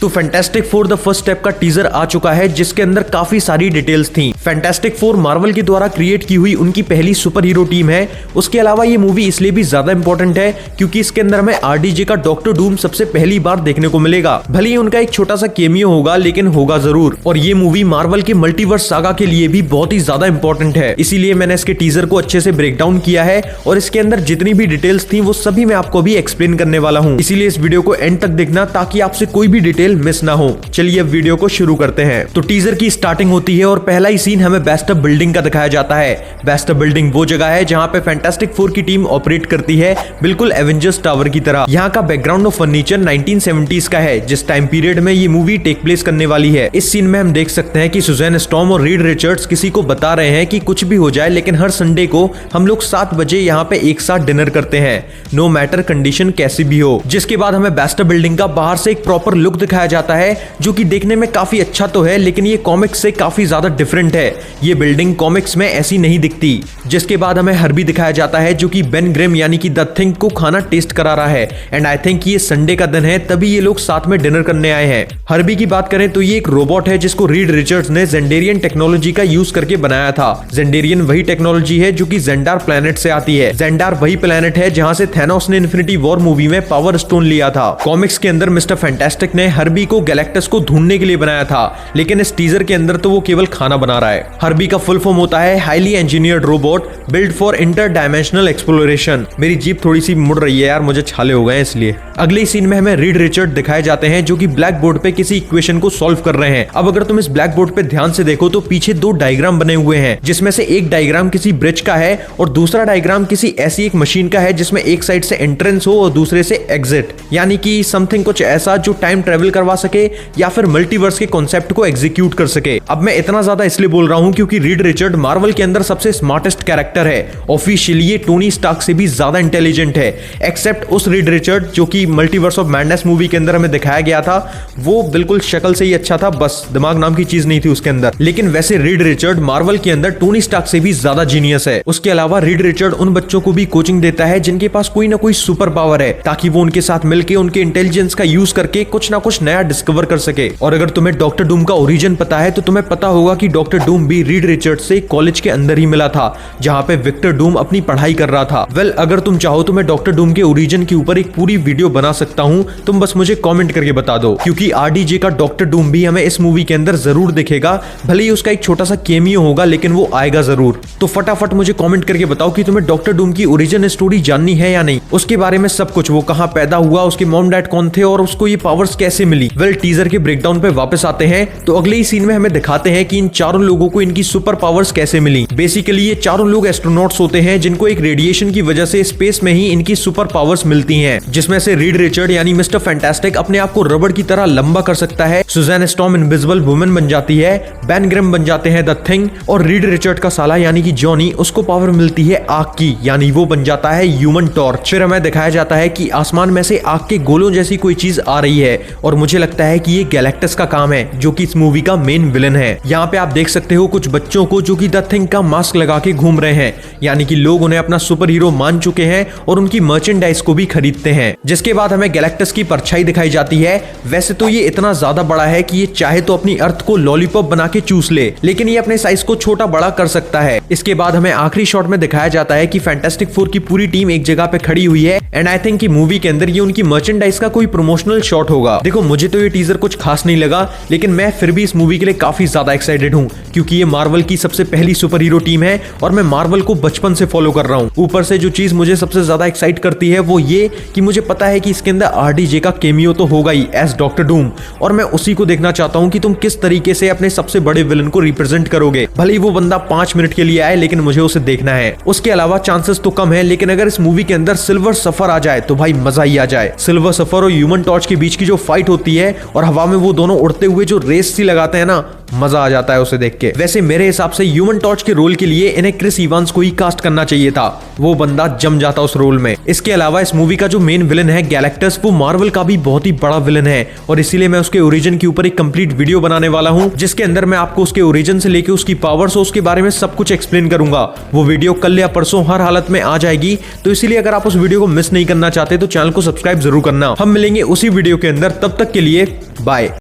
तो fantastic four the first step का teaser आ चुका है जिसके अंदर काफी सारी डिटेल्स थी। फैंटास्टिक फोर मार्वल के द्वारा क्रिएट की हुई उनकी पहली सुपर हीरो टीम है। उसके अलावा ये मूवी इसलिए भी ज्यादा इंपॉर्टेंट है क्योंकि इसके अंदर हमें आरडीजे का डॉक्टर डूम सबसे पहली बार देखने को मिलेगा। भले ही उनका एक छोटा सा केमियो होगा लेकिन होगा जरूर। और ये मूवी मार्वल के मल्टीवर्स सागा के लिए भी बहुत ही ज्यादा इंपॉर्टेंट है, इसीलिए मैंने इसके टीजर को अच्छे से ब्रेक डाउन किया है और इसके अंदर जितनी भी डिटेल्स थी वो सभी मैं आपको भी एक्सप्लेन करने वाला हूँ। इसीलिए इस वीडियो को एंड तक देखना ताकि आपसे कोई भी डिटेल मिस ना हो। चलिए अब वीडियो को शुरू करते हैं। तो टीजर की स्टार्टिंग होती है और पहला ही सीन हमें बेस्टअप बिल्डिंग का दिखाया जाता है। बेस्टअप बिल्डिंग वो जगह है जहां पे फैंटास्टिक फोर की टीम ऑपरेट करती है, बिल्कुल एवेंजर्स टावर की तरह। यहाँ का बैकग्राउंड ऑफ फर्नीचर 1970s का है, जिस टाइम पीरियड में ये मूवी टेक प्लेस करने वाली है। इस सीन में हम देख सकते हैं कि सुजैन स्टॉर्म और रीड रिचर्ड्स किसी को बता रहे हैं कि कुछ भी हो जाए लेकिन हर संडे को हम लोग 7 बजे यहाँ पे एक साथ डिनर करते हैं, नो मैटर कंडीशन कैसी भी हो। जिसके बाद हमें बेस्टअप बिल्डिंग का बाहर से एक प्रॉपर लुक दिखाया जाता है जो कि देखने में काफी अच्छा तो है लेकिन ये कॉमिक्स से काफी ज्यादा डिफरेंट है। ये बिल्डिंग कॉमिक्स में ऐसी नहीं दिखती। जिसके बाद हमें हर्बी दिखाया जाता है जो कि बेन ग्रिम यानी कि द थिंग को खाना टेस्ट करा रहा है। एंड आई थिंक ये संडे का दिन है तभी ये लोग साथ में डिनर करने आए हैं। हर्बी की बात करें तो ये एक रोबोट है जिसको रीड रिचर्ड्स ने जेंडेरियन टेक्नोलॉजी का यूज करके बनाया था। जेंडेरियन वही टेक्नोलॉजी है जो कि जेंडार प्लेनेट से आती है। जेंडार वही प्लेनेट है जहां से थैनोस ने इन्फिनिटी वॉर मूवी में पावर स्टोन लिया था। कॉमिक्स के अंदर मिस्टर फैंटास्टिक ने हर्बी को गैलेक्टस को ढूंढने के लिए बनाया था लेकिन इस टीजर के अंदर तो वो केवल खाना बना रहा है। हर्बी का फुल फॉर्म होता है highly engineered robot build for inter dimensional exploration. मेरी जीप थोड़ी सी मुड़ रही है यार, मुझे छाले हो गए इसलिए। अगले सीन में हमें रीड रिचर्ड दिखाए जाते हैं जो कि ब्लैक बोर्ड पे किसी इक्वेशन को सॉल्व कर रहे हैं। अब अगर तुम इस ब्लैक बोर्ड पे ध्यान से देखो तो पीछे 2 डायग्राम बने हुए हैं जिसमें से एक डायग्राम किसी ब्रिज का है और दूसरा डायग्राम किसी ऐसी एक मशीन का है जिसमें एक साइड से एंट्रेंस हो और दूसरे से एग्जिट, यानी कि समथिंग कुछ ऐसा जो टाइम ट्रेवल करवा सके या फिर मल्टीवर्स के कॉन्सेप्ट को एग्जीक्यूट कर सके। अब मैं इतना ज्यादा इसलिए बोल रहा हूं क्योंकि रीड रिचर्ड मार्वल के अंदर सबसे स्मार्टेस्ट कैरेक्टर है। ऑफिशियली ये टोनी स्टार्क से भी ज्यादा इंटेलिजेंट है, एक्सेप्ट उस रीड रिचर्ड जो कि मल्टीवर्स ऑफ मैडनेस मूवी के अंदर हमें दिखाया गया था। वो बिल्कुल शक्ल से ही अच्छा था, बस दिमाग नाम की चीज नहीं थी उसके अंदर। लेकिन वैसे रीड रिचर्ड मार्वल के अंदर टोनी स्टार्क से भी ज्यादा जीनियस है। उसके अलावा रीड रिचर्ड उन बच्चों को भी कोचिंग देता है जिनके पास कोई ना कोई सुपर पावर है ताकि वो उनके साथ मिलकर उनके इंटेलिजेंस का यूज करके कुछ ना कुछ नया डिस्कवर कर सके। और अगर तुम्हें डॉक्टर डूम का ओरिजिन पता है तो तुम्हें पता होगा कि डॉक्टर डूम भी रीड रिचर्ड से कॉलेज के अंदर ही मिला था जहां पे विक्टर डूम अपनी पढ़ाई कर रहा था। वेल, अगर तुम चाहो तो मैं डॉक्टर डूम के ओरिजिन के ऊपर एक पूरी वीडियो बना सकता हूं, तुम बस मुझे कमेंट करके बता दो क्योंकि आरडीजे का डॉक्टर डूम भी हमें इस मूवी के अंदर जरूर दिखेगा। भले ही उसका एक छोटा सा केमियो होगा लेकिन वो आएगा जरूर। तो फटाफट मुझे कमेंट करके बताओ कि तुम्हें डॉक्टर डूम की ओरिजिन स्टोरी जाननी है या नहीं, उसके बारे में सब कुछ, वो कहां पैदा हुआ, उसके मॉम डैड कौन थे और उसको ये पावर्स कैसे मिली। वेल, टीजर के ब्रेकडाउन पे वापस आते हैं तो अगले ही सीन में हमें दिखाते हैं कि इन चारों लोगों को इनकी सुपर पावर्स कैसे मिली। बेसिकली ये चारों लोग एस्ट्रोनॉट्स होते हैं जिनको एक रेडिएशन की वजह से स्पेस में ही इनकी सुपर पावर्स मिलती हैं, जिसमें से रीड रिचर्ड यानी मिस्टर फैंटास्टिक अपने आप को रबड़ की तरह लंबा कर सकता है, सुजैन स्टॉर्म इनविजिबल वुमन बन जाती है, बेन ग्रिम बन जाते हैं द थिंग और रीड रिचर्ड का साला यानी कि जॉनी, उसको पावर मिलती है आग की, यानी वो बन जाता है ह्यूमन टॉर्च। फिर हमें दिखाया जाता है कि आसमान में से आग के गोलों जैसी कोई चीज आ रही है और मुझे लगता है कि ये गैलेक्टस का काम है जो कि इस मूवी का मेन विलन है। यहाँ पे आप देख सकते हो कुछ बच्चों को जो कि द थिंग का मास्क लगा के घूम रहे हैं, यानी कि लोग उन्हें अपना सुपर हीरो मान चुके हैं और उनकी मर्चेंडाइज को भी खरीदते हैं। जिसके बाद हमें गैलेक्टस की परछाई दिखाई जाती है। वैसे तो ये इतना ज्यादा बड़ा है कि ये चाहे तो अपनी अर्थ को लॉलीपॉप बना के चूस ले, लेकिन ये अपने साइज को छोटा बड़ा कर सकता है। इसके बाद हमें आखिरी शॉट में दिखाया जाता है कि फैंटास्टिक फोर की पूरी टीम एक जगह पे खड़ी हुई है एंड आई थिंक कि मूवी के अंदर ये उनकी मर्चेंडाइज का कोई प्रमोशनल शॉट होगा। देखो, मुझे तो ये टीजर कुछ खास नहीं लगा लेकिन मैं फिर भी इस मूवी के लिए काफी ज्यादा एक्साइटेड हूँ क्योंकि ये मार्वल की सबसे पहली सुपर हीरो टीम है और मैं मार्वल को बचपन से फॉलो कर रहा हूँ। ऊपर से जो चीज मुझे सबसे ज्यादा एक्साइट करती है वो ये कि मुझे पता है कि इसके अंदर आरडीजे का केमियो तो होगा ही एज डॉक्टर डूम और मैं उसी को देखना चाहता हूँ कि तुम किस तरीके से अपने सबसे बड़े विलन को रिप्रेजेंट करोगे। भले ही वो बंदा 5 मिनट के लिए आए लेकिन मुझे उसे देखना है। उसके अलावा चांसेस तो कम है लेकिन अगर इस मूवी के अंदर सिल्वर सफर आ जाए तो भाई मजा ही आ जाए। सिल्वर सफर और ह्यूमन टॉर्च के बीच की जो फाइट होती है और हवा में वो दोनों उड़ते हुए जो रेस सी लगाते हैं ना, मजा आ जाता है उसे देख के। वैसे मेरे हिसाब से ह्यूमन टॉर्च के रोल के लिए इन्हें क्रिस इवांस को ही कास्ट करना चाहिए था, वो बंदा जम जाता उस रोल में। इसके अलावा इस मूवी का जो मेन विलन है गैलेक्टस, वो मार्वल का भी बहुत ही बड़ा विलन है और इसीलिए मैं उसके ओरिजिन के ऊपर एक कंप्लीट वीडियो बनाने वाला हूं जिसके अंदर मैं आपको उसके ओरिजिन से लेके उसकी पावर्स और उसके बारे में सब कुछ एक्सप्लेन करूंगा। वो वीडियो कल या परसों हर हालत में आ जाएगी, तो इसीलिए अगर आप उस वीडियो को मिस नहीं करना चाहते तो चैनल को सब्सक्राइब जरूर करना। हम मिलेंगे उसी वीडियो के अंदर, तब तक के लिए बाय।